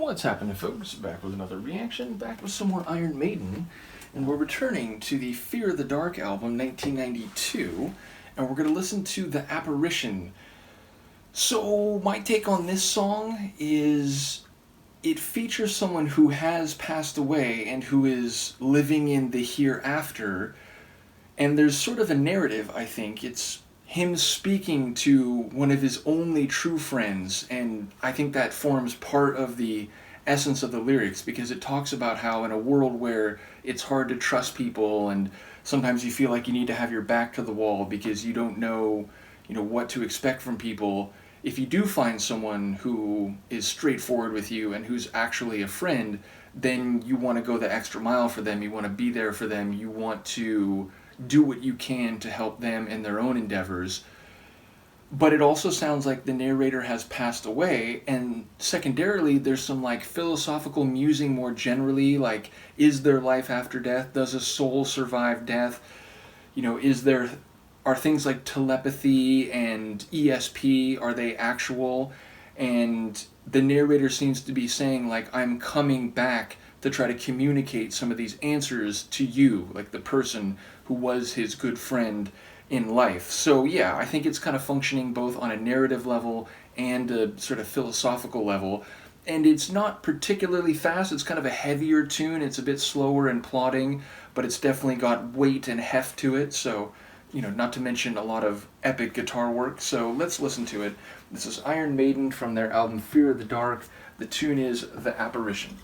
What's happening, folks? Back with another reaction, back with some more Iron Maiden, and we're returning to the Fear of the Dark album, 1992, and we're going to listen to the Apparition. So, my take on this song is it features someone who has passed away and who is living in the hereafter, and there's sort of a narrative, I think. It's him speaking to one of his only true friends, and I think that forms part of the essence of the lyrics, because it talks about how in a world where it's hard to trust people and sometimes you feel like you need to have your back to the wall because you don't know, what to expect from people, if you do find someone who is straightforward with you and who's actually a friend, then you want to go the extra mile for them, you want to be there for them, you want to do what you can to help them in their own endeavors. But it also sounds like the narrator has passed away, and secondarily there's some philosophical musing more generally, like, is there life after death? Does a soul survive death? Are things like telepathy and ESP, are they actual? And the narrator seems to be saying, I'm coming back to try to communicate some of these answers to you, like the person who was his good friend in life. So yeah, I think it's kind of functioning both on a narrative level and a sort of philosophical level. And it's not particularly fast, it's kind of a heavier tune, it's a bit slower and plodding, but it's definitely got weight and heft to it, so, not to mention a lot of epic guitar work. So let's listen to it. This is Iron Maiden from their album Fear of the Dark. The tune is The Apparition.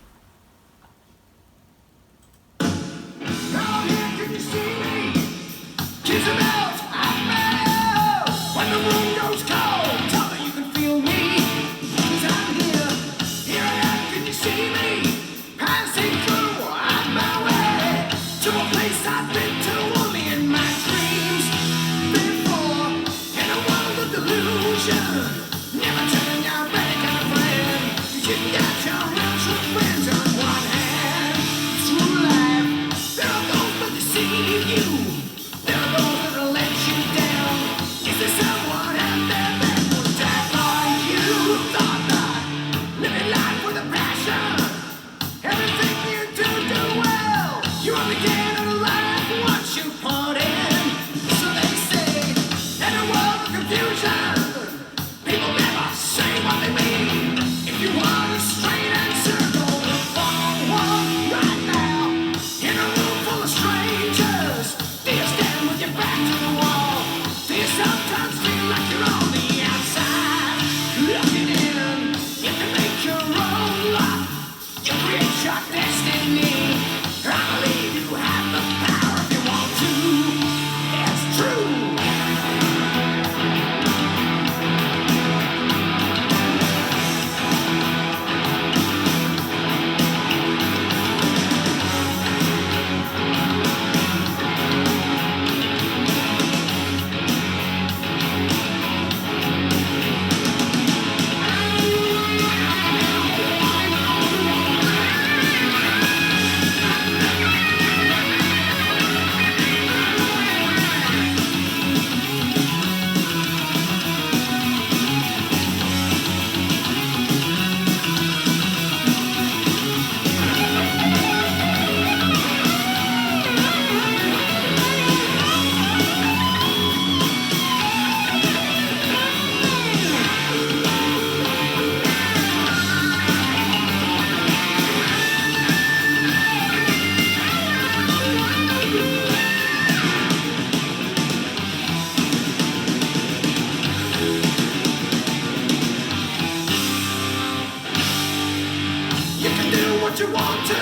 You want to,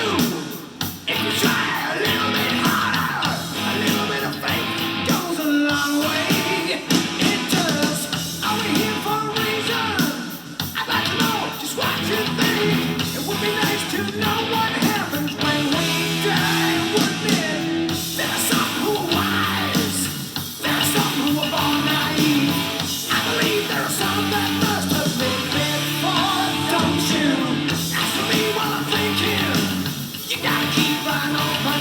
if you try a little bit harder, a little bit of faith goes a long way. It does. Are we here for a reason? I'd like to know just what you think. It would be nice to know what happens when we die, wouldn't it? There are some who are wise, there are some who are born naive. I believe there are some that must have lived before, don't you? As for me, while I'm thinking, you gotta keep an open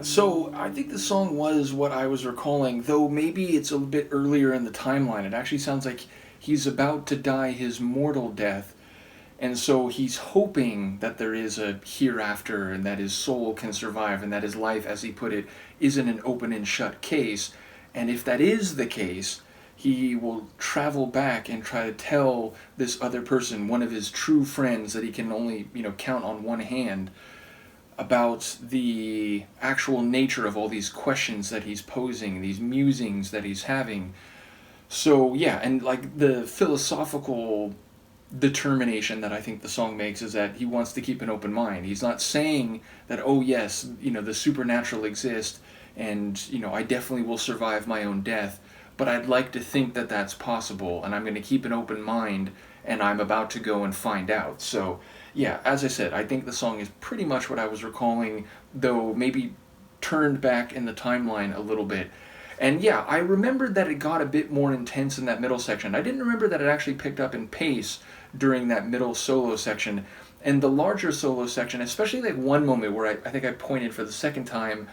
Yeah, so I think the song was what I was recalling, though maybe it's a bit earlier in the timeline. It actually sounds like he's about to die his mortal death, and so he's hoping that there is a hereafter and that his soul can survive and that his life, as he put it, isn't an open and shut case. And if that is the case, he will travel back and try to tell this other person, one of his true friends that he can only, count on one hand, about the actual nature of all these questions that he's posing, these musings that he's having. So, yeah, and like the philosophical determination that I think the song makes is that he wants to keep an open mind. He's not saying that, oh, yes, the supernatural exists and, I definitely will survive my own death, but I'd like to think that that's possible and I'm going to keep an open mind and I'm about to go and find out. So, yeah, as I said, I think the song is pretty much what I was recalling, though maybe turned back in the timeline a little bit. And yeah, I remembered that it got a bit more intense in that middle section. I didn't remember that it actually picked up in pace during that middle solo section. And the larger solo section, especially like one moment where I think I pointed for the second time,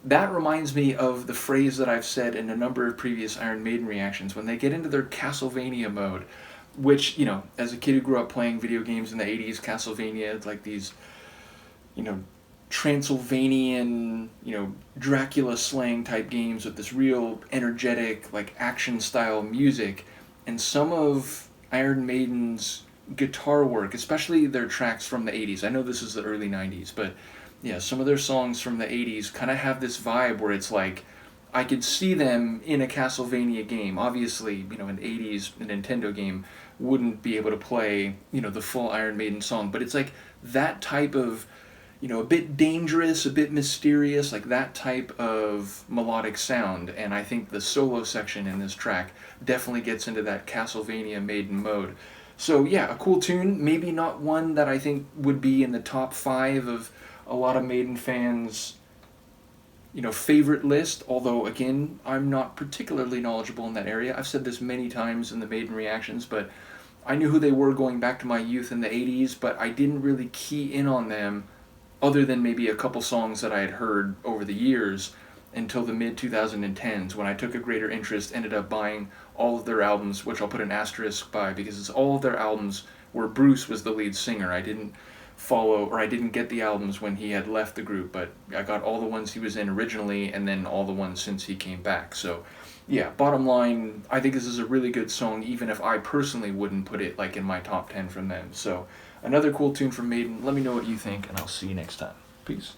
that reminds me of the phrase that I've said in a number of previous Iron Maiden reactions when they get into their Castlevania mode, which, as a kid who grew up playing video games in the 80s, Castlevania, it's like these, Transylvanian, Dracula slang type games with this real energetic, like action style music. And some of Iron Maiden's guitar work, especially their tracks from the 80s, I know this is the early 90s, but yeah, some of their songs from the 80s kind of have this vibe where it's like, I could see them in a Castlevania game. Obviously, an 80s Nintendo game wouldn't be able to play, the full Iron Maiden song, but it's like that type of, a bit dangerous, a bit mysterious, like that type of melodic sound. And I think the solo section in this track definitely gets into that Castlevania Maiden mode. So yeah, a cool tune, maybe not one that I think would be in the top 5 of a lot of Maiden fans' favorite list, although again, I'm not particularly knowledgeable in that area. I've said this many times in the Maiden reactions, but I knew who they were going back to my youth in the 80s, but I didn't really key in on them other than maybe a couple songs that I had heard over the years until the mid-2010s when I took a greater interest, ended up buying all of their albums, which I'll put an asterisk by because it's all of their albums where Bruce was the lead singer. I didn't get the albums when he had left the group, but I got all the ones he was in originally and then all the ones since he came back. So yeah, bottom line, I think this is a really good song, even if I personally wouldn't put it like in my top 10 from them. So another cool tune from Maiden. Let me know what you think, and I'll see you next time. Peace.